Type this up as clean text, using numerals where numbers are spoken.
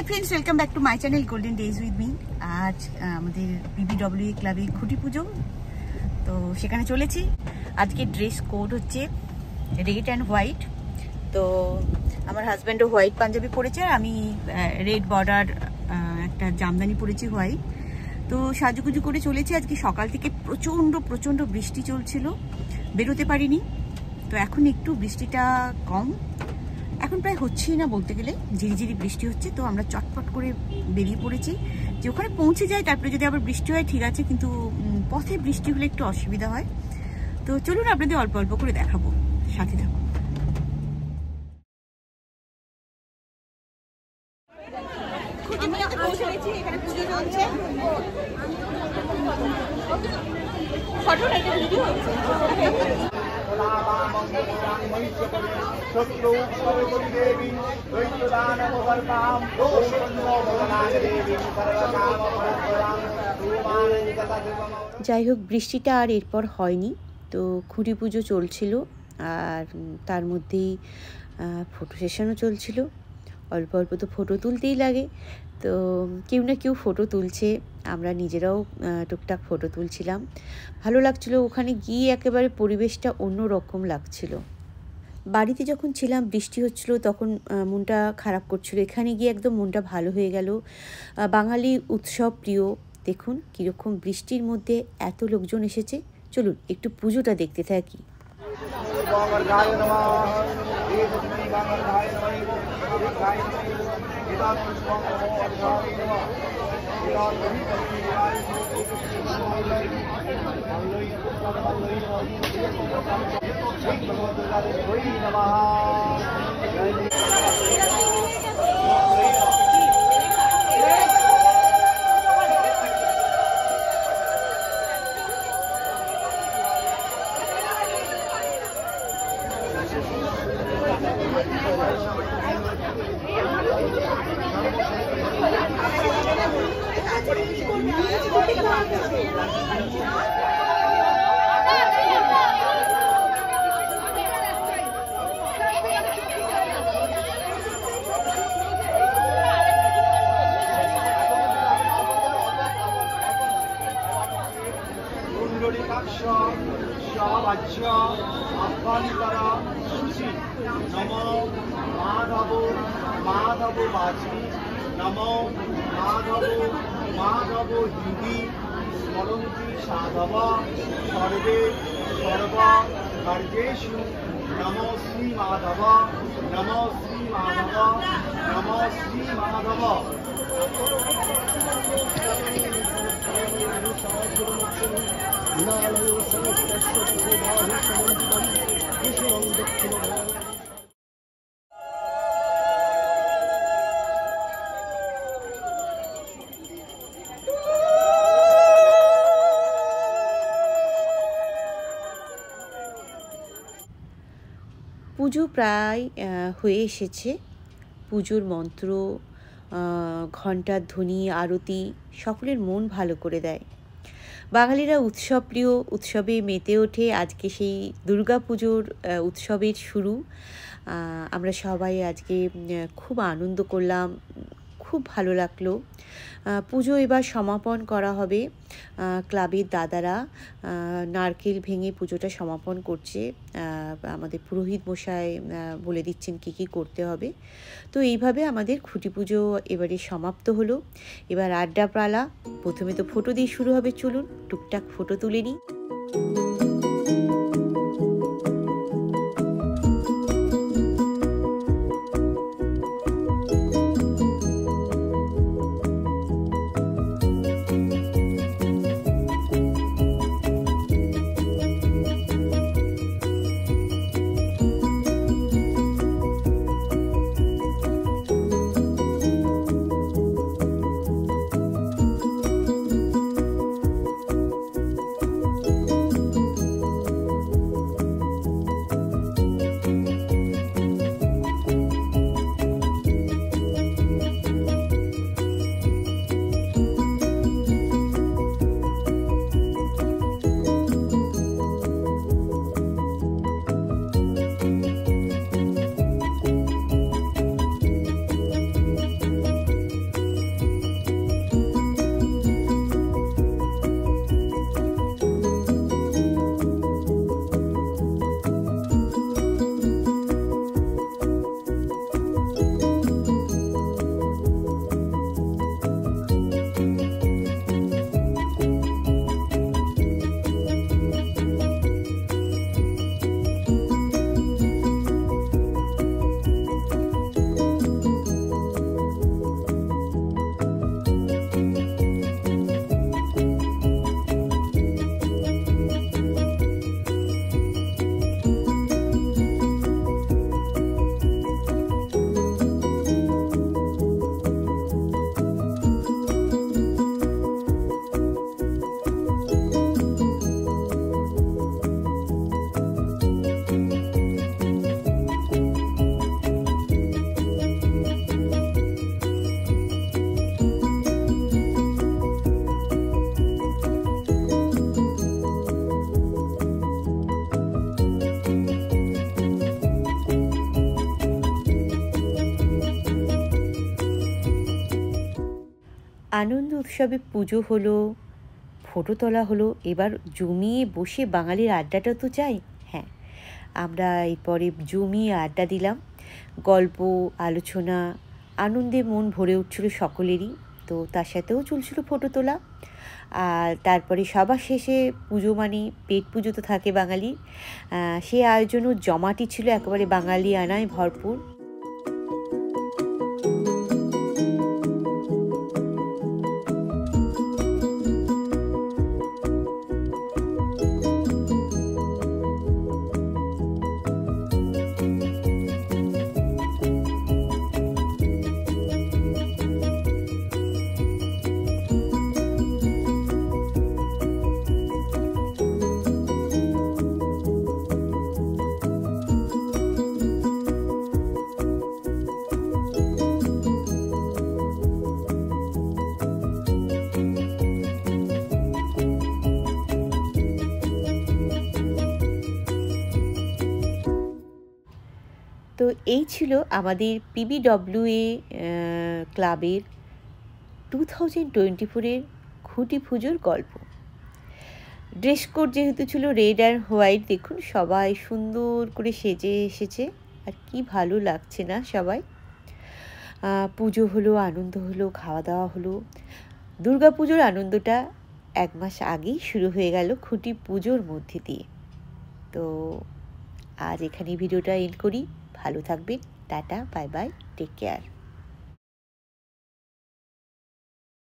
Friends welcome back to my channel golden days with me. आज আমাদের BBWA ক্লাবে খুঁটি পুজো, তো সেখানে চলেছি। আজকে ড্রেস কোড হচ্ছে রেড অ্যান্ড হোয়াইট। তো আমার হাজব্যান্ডও হোয়াইট পাঞ্জাবি পরেছে, আর আমি রেড বর্ডার একটা জামদানি পরেছি হোয়াইট। তো সাজুগুজু করে চলেছি। আজকে সকাল থেকে প্রচণ্ড বৃষ্টি চলছিল, বেরোতে পারিনি। তো এখন একটু বৃষ্টিটা কম, এখন প্রায় হচ্ছেই না বলতে গেলে, ঝিরিঝিরি বৃষ্টি হচ্ছে। তো আমরা চটপট করে বেরিয়ে পড়েছি যে ওখানে পৌঁছে যাই, তারপরে যদি আবার বৃষ্টি হয় ঠিক আছে, কিন্তু পথে বৃষ্টি হলে একটু অসুবিধা হয়। তো চলুন আপনাদের অল্প অল্প করে দেখাবো, সাথে থাকুন। এখানে পুজো চলছে, যাই হোক বৃষ্টিটা আর এরপর হয়নি। তো খুঁটি পুজো চলছিল, আর তার মধ্যেই ফটো সেশনও চলছিল। অল্প অল্প তো ফটো তুলতেই লাগে, তো কেউ না কেউ ফটো তুলছে, আমরা নিজেরাও টুকটাক ফটো তুলছিলাম। ভালো লাগছিল, ওখানে গিয়ে একেবারে পরিবেশটা অন্য রকম লাগছিল। বাড়িতে যখন ছিলাম বৃষ্টি হচ্ছিল, তখন মনটা খারাপ করছিল। এখানে গিয়ে একদম মনটা ভালো হয়ে গেল। বাঙালি উৎসব প্রিয়, দেখুন কীরকম বৃষ্টির মধ্যে এত লোকজন এসেছে। চলুন একটু পুজোটা দেখতে থাকি। नमो माधव माधव बाजी नमो माधव माधव हिंदी स्मरन्ति साधव सर्वे सर्व कार्जेषु नमो श्री माधव नमो श्री माधव नमो श्री माधव। পুজো প্রায় হয়ে এসেছে। পুজোর মন্ত্র, ঘণ্টার ধ্বনি, আরতি সকলের মন ভালো করে দেয়। বাঙালিরা উৎসব প্রিয়, উৎসবে মেতে ওঠে। আজকে সেই দুর্গা পুজোর উৎসবের শুরু। আমরা সবাই আজকে খুব আনন্দ করলাম, খুব ভালো লাগলো। পুজো এবার সমাপন করা হবে। ক্লাবের দাদারা নারকেল ভেঙে পুজোটা সমাপন করছে। আমাদের পুরোহিত মশাই বলে দিচ্ছেন কী কী করতে হবে। তো এইভাবে আমাদের খুঁটি পুজো এবারে সমাপ্ত হলো। এবার আড্ডা পালা। প্রথমে তো ফটো দিয়ে শুরু হবে, চলুন টুকটাক ফটো তুলে নিই। আনন্দ উৎসবে পুজো হলো, ফটো তোলা হলো, এবার জমিয়ে বসে বাঙালির আড্ডাটা তো চাই। হ্যাঁ, আমরা এরপরে জমিয়ে আড্ডা দিলাম, গল্প আলোচনা, আনন্দে মন ভরে উঠছিল সকলেরই। তো তার সাথেও চলছিল ফটো তোলা। আর তারপরে সবার শেষে পুজো মানে পেট পুজো তো থাকে বাঙালির, সে আয়োজনও জমাটি ছিল, একেবারে বাঙালি আনায় ভরপুর। তো এই ছিল আমাদের PBWA ক্লাবের 2024-এর খুঁটি পুজোর গল্প। ড্রেস কোড যেহেতু ছিল রেড অ্যান্ড হোয়াইট, দেখুন সবাই সুন্দর করে সেজে এসেছে, আর কি ভালো লাগছে না সবাই। পুজো হলো, আনন্দ হলো, খাওয়া দাওয়া হলো। দুর্গা পুজোর আনন্দটা 1 মাস আগেই শুরু হয়ে গেল খুঁটি পুজোর মধ্যে দিয়ে। তো আজ এখানে ভিডিওটা এন্ড করি। ভালো থাকবেন, ta ta, bye bye, take care.